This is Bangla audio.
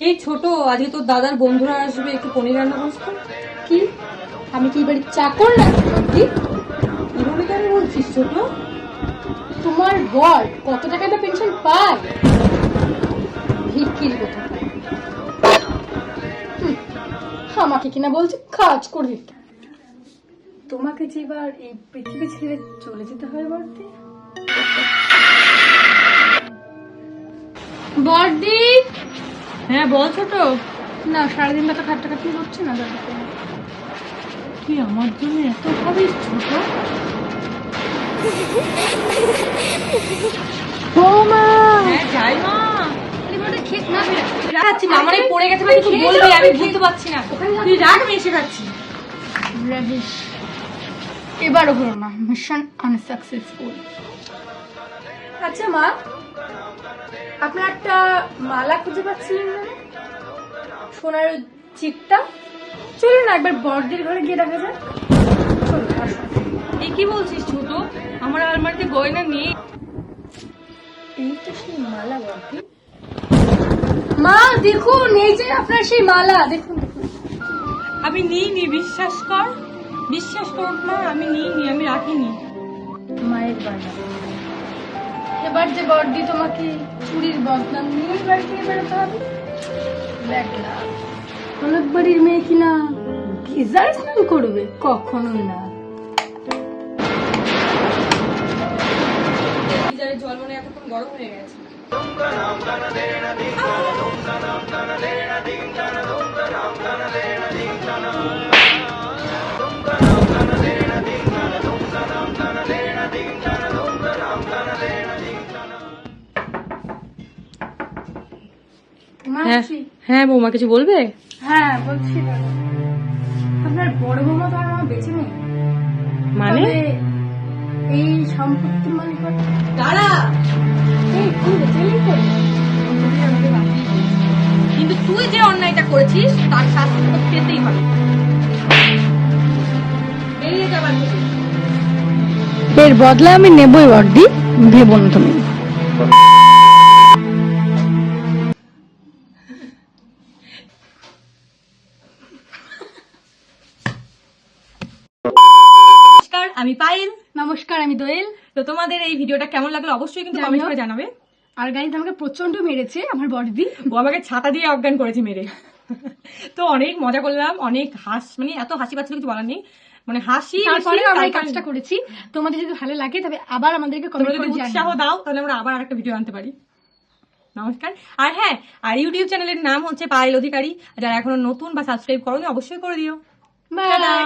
এই ছোট, আজকে তোর দাদার বন্ধুরা আসবে, একটু পনির রান্না করছ তো? কি আমি কি বাড়ির চাকর নাকি? এভাবে কেন বলছিস ছোট? তোমার বর কত টাকাটা পেনশন পায়? ভিক্ষির কথা। আমাকে কিনা বলছে কাজ করে দিতে। তোমাকে যে এবার এই পৃথিবী ছেড়ে চলে যেতে হয় বর্দি। বর্দি, হ্যাঁ বল ছোট। না সারাদিন তো খাট্টাখাটনি করছে না দাদাকে। তুই আমার জন্য এত ভাবিস ছোট? বৌমা, হ্যাঁ যাই মা। খেত না যাচ্ছি না, আমার এই পড়ে গেছে মানে তুই বলবি, আমি বুঝতে পারছি না। তুই রাখ, আমি এসে খাচ্ছি। রাহিস, এবারও হলো না, মিশন আনসাকসেসফুল। আচ্ছা মা, আপনার একটা মালা খুঁজে পাচ্ছিলেন না, সোনার চিপটা? চলুন না একবার বড়দের ঘরে গিয়ে দেখা যাক। চলুন, আসুন। এই কি বলছিস ছোট? আমার আলমারিতে গয়না নেই। এই তো সেই মালা বর্দি। মা দেখুন, এই যে আপনার সেই মালা, দেখুন দেখুন। আমি নিইনি, বিশ্বাস কর। বিশ্বাস কর মা, আমি নিইনি, আমি রাখিনি। মায়ের বাড়ি এবার যে বর্দি তোমাকে চুরির বদনাম নিয়ে বাড়ি থেকে বেরোতে হবে। দেখলা অনেক বাড়ির মেয়ে কিনা গিজার স্নান করবে? কখনোই না। গিজারের জল মনে এতক্ষণ গরম হয়ে গেছে। হ্যাঁ বৌমা, কিছু বলবে? হ্যাঁ বলছি, আপনার বড় বৌমা তো আর আমার বেঁচে নেই, মানে? তবে এই সম্পত্তির মালিক দাঁড়া, এই কি বেঁচে করে কিন্তু তুই যে অন্যায়টা করেছিস তার শাস্তি তো পেতেই হবে। বেরিয়ে যাবার থেকে। এর বদলা আমি নেবই বর্দি, ভেবো না তুমি। নমস্কার, আমি পায়েল। নমস্কার, আমি দোয়েল। তো তোমাদের এই ভিডিওটা কেমন লাগলো অবশ্যই কিন্তু কমেন্ট করে জানাবে। আর গাড়িতে আমাকে প্রচন্ড মেরেছে আমার বর্দি। ও আমাকে ছাতা দিয়ে অজ্ঞান করেছে মেরে। তো অনেক মজা করলাম, অনেক মানে এত হাসি পাচ্ছিল কিছু বলার নেই, মানে হাসি। তারপরে আমরা এই কাজটা করেছি। তোমাদের যদি ভালো লাগে তবে আবার আমাদেরকে কমেন্ট করে উৎসাহ দাও, তাহলে আমরা আবার একটা ভিডিও আনতে পারি। নমস্কার। আর হ্যাঁ, আর ইউটিউব চ্যানেলের নাম হচ্ছে পায়েল অধিকারী। যারা এখনো নতুন বা সাবস্ক্রাইব করোনি অবশ্যই করে দিও। বাই।